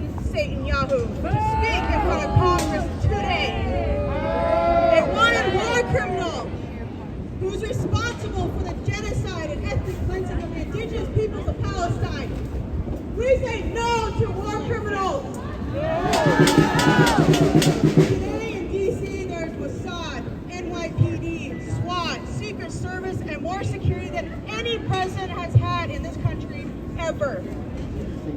Netanyahu to speak in front of Congress today. A wanted war criminal who's responsible for the genocide and ethnic cleansing of the indigenous peoples of Palestine. We say no to war criminals. Today in D.C. there's Mossad, NYPD, SWAT, Secret Service, and more security than any president has had in this country ever.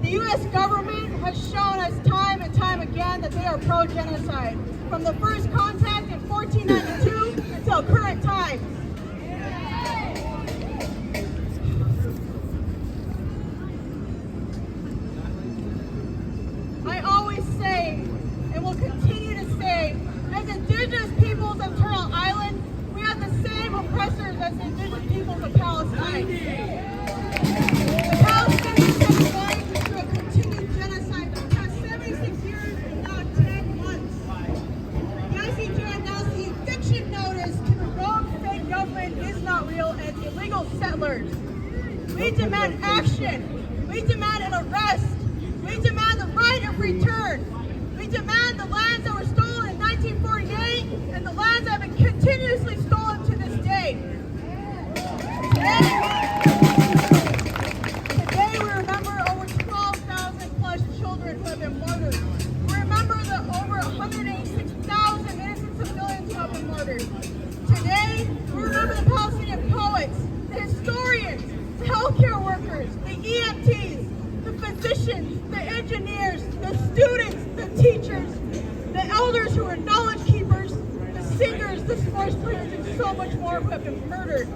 The U.S. government has shown us time and time again that they are pro-genocide, from the first contact in 1492 until current times. I always say, and will continue to say, as indigenous peoples of Turtle Island, we have the same oppressors as the indigenous peoples of Palestine. The Palestinians have been going through a continued genocide for the past 76 years and now 10 months. The ICJ announced the eviction notice to the rogue fake government is not real and illegal settlers. We demand action. We demand an arrest. We demand the right of return. We demand the lands that were stolen in 1948 and the lands that have been continuously stolen to this day. Today we remember over 12,000 plus children who have been murdered. We remember the over 186,000 innocent civilians who have been murdered. Today we remember the Palestinian poets, the historians, the healthcare workers, the EMTs, the physicians, the engineers, the students, the teachers, the elders who are knowledge keepers, the singers, the sports players, and so much more who have been murdered.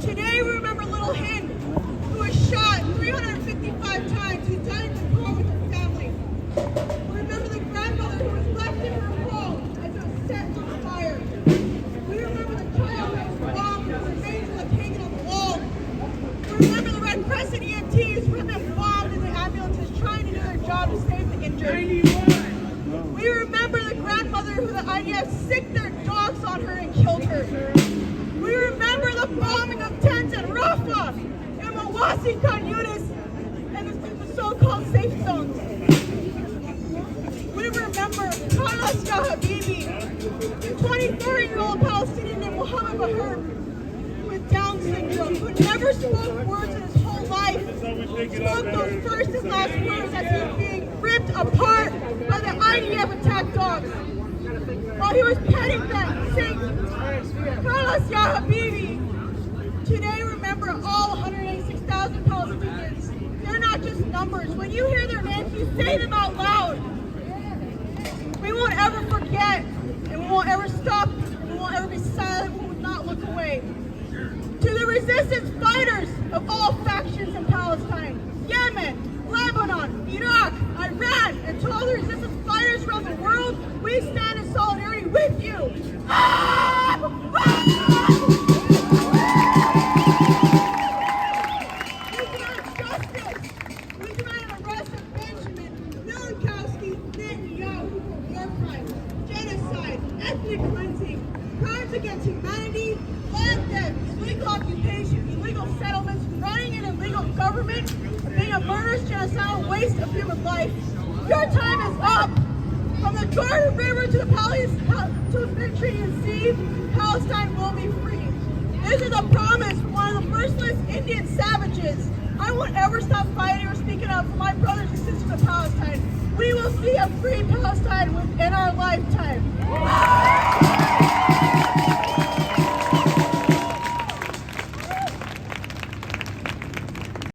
Today we remember little Hind, who was shot 355 times, who died in the car with her family. We remember the grandmother who was left in her home as it was set on fire. We remember the child who was bombed and remains left hanging on the wall. We remember the Red Crescent EMTs who have been bombed in the ambulances trying to do their job to save the injured. We remember the grandmother who the IDF sicked their dogs on her and killed her. We remember the bombing of tents in Rafah, in Mawasi, Khan Yunis, and the so-called safe zones. We remember Carlos Habibi, the 24-year-old Palestinian named Mohammed Bahar with Down syndrome, who never spoke words in his whole life, spoke those first and last words as he was being ripped apart by the IDF attack dogs. While he was petting them, saying, Carlos Ya Habibi. Today, remember all 186,000 Palestinians. They're not just numbers. When you hear their names, you say them out loud. We won't ever forget, and we won't ever stop, we won't ever be silent, we will not look away. To the resistance fighters of all factions in Palestine, Yemen, Lebanon, Iraq, Iran, and to all the resistance fighters around the world, we stand in solidarity with you. We demand justice. We demand an arrest of Benjamin, Milikowski, Netanyahu, war crimes, genocide, ethnic cleansing, crimes against humanity, land theft, illegal occupation, illegal settlements, running an illegal government, being a murderous, genocidal waste of human life. Your time is up. From the Jordan River to the Mediterranean Sea, Palestine will be free. This is a promise from one of the merciless Indian savages. I won't ever stop fighting or speaking up for my brothers and sisters of Palestine. We will see a free Palestine within our lifetime.